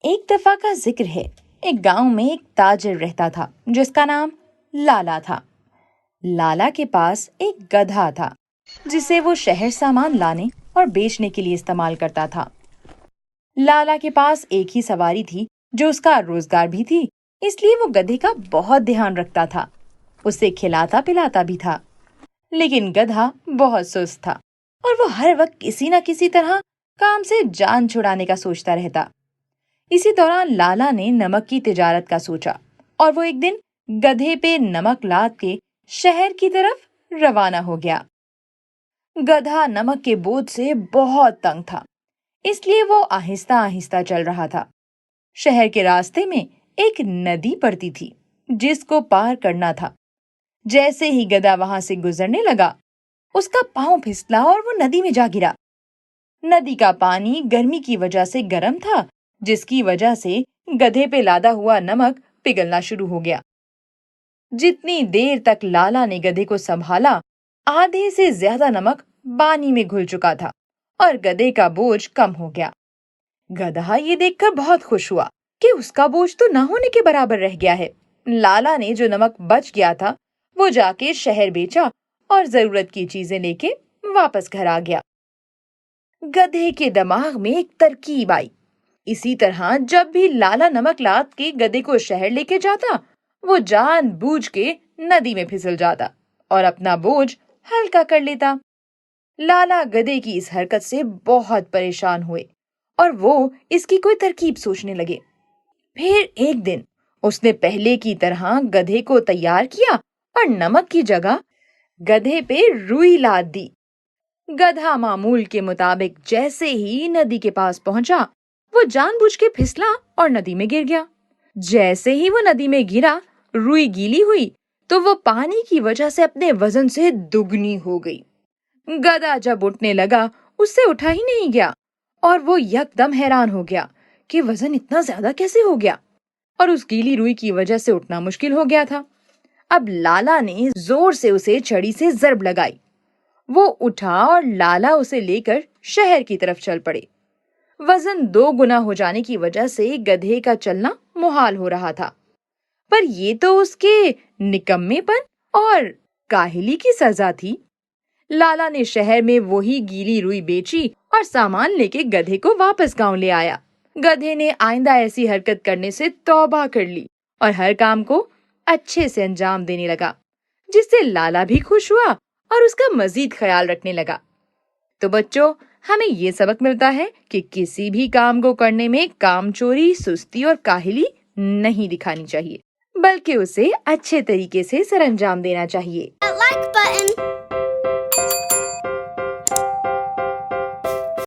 ایک دفعہ کا ذکر ہے، ایک گاؤں میں ایک تاجر رہتا تھا جس کا نام لالا تھا۔ لالا کے پاس ایک گدھا تھا جسے وہ شہر سامان لانے اور بیچنے کے لیے استعمال کرتا تھا۔ لالا کے پاس ایک ہی سواری تھی جو اس کا روزگار بھی تھی، اس لیے وہ گدھے کا بہت دھیان رکھتا تھا، اسے کھلاتا پلاتا بھی تھا۔ لیکن گدھا بہت سست تھا اور وہ ہر وقت کسی نہ کسی طرح کام سے جان چھڑانے کا سوچتا رہتا۔ اسی دوران لالا نے نمک کی تجارت کا سوچا اور وہ ایک دن گدھے پہ نمک لاد کے شہر کی طرف روانہ ہو گیا۔ گدھا نمک کے بوجھ سے بہت تنگ تھا، اس لیے وہ آہستہ آہستہ چل رہا تھا۔ شہر کے راستے میں ایک ندی پڑتی تھی جس کو پار کرنا تھا۔ جیسے ہی گدھا وہاں سے گزرنے لگا، اس کا پاؤں پھسلا اور وہ ندی میں جا گرا۔ ندی کا پانی گرمی کی وجہ سے گرم تھا، جس کی وجہ سے گدھے پہ لادا ہوا نمک پگھلنا شروع ہو گیا۔ جتنی دیر تک لالا نے گدھے کو سنبھالا، آدھے سے زیادہ نمک پانی میں گھل چکا تھا اور گدھے کا بوجھ کم ہو گیا۔ گدھا یہ دیکھ کر بہت خوش ہوا کہ اس کا بوجھ تو نہ ہونے کے برابر رہ گیا ہے۔ لالا نے جو نمک بچ گیا تھا وہ جا کے شہر بیچا اور ضرورت کی چیزیں لے کے واپس گھر آ گیا۔ گدھے کے دماغ میں ایک ترکیب آئی۔ اسی طرح جب بھی لالا نمک لاد کے گدھے کو شہر لے کے جاتا، وہ جان بوجھ کے ندی میں پھسل جاتا اور اپنا بوجھ ہلکا کر لیتا۔ لالا گدھے کی اس حرکت سے بہت پریشان ہوئے اور وہ اس کی کوئی ترکیب سوچنے لگے۔ پھر ایک دن اس نے پہلے کی طرح گدھے کو تیار کیا اور نمک کی جگہ گدھے پہ روئی لاد دی۔ گدھا معمول کے مطابق جیسے ہی ندی کے پاس پہنچا، وہ جان بوجھ کے پھسلا اور ندی میں گر گیا۔ جیسے ہی وہ ندی میں گرا، روئی گیلی ہوئی تو وہ پانی کی وجہ سے اپنے وزن سے دگنی ہو گئی۔ گدھا جب اٹھنے لگا، اس سے اٹھا ہی نہیں گیا اور وہ یکدم حیران ہو گیا کہ وزن اتنا زیادہ کیسے ہو گیا، اور اس گیلی روئی کی وجہ سے اٹھنا مشکل ہو گیا تھا۔ اب لالا نے زور سے اسے چھڑی سے ضرب لگائی۔ وہ اٹھا اور لالا اسے لے کر شہر کی طرف چل پڑے۔ وزن 2 گنا ہو جانے کی وجہ سے گدھے کا چلنا محال ہو رہا تھا، پر یہ تو اس کے نکمے پن اور کاہلی کی سزا تھی۔ لالا نے شہر میں وہی گیلی روئی بیچی اور سامان لے کے گدھے کو واپس گاؤں لے آیا۔ گدھے نے آئندہ ایسی حرکت کرنے سے توبہ کر لی اور ہر کام کو اچھے سے انجام دینے لگا، جس سے لالا بھی خوش ہوا اور اس کا مزید خیال رکھنے لگا۔ تو بچوں، ہمیں یہ سبق ملتا ہے کہ کسی بھی کام کو کرنے میں کام چوری، سستی اور کاہلی نہیں دکھانی چاہیے، بلکہ اسے اچھے طریقے سے سر انجام دینا چاہیے۔ Like button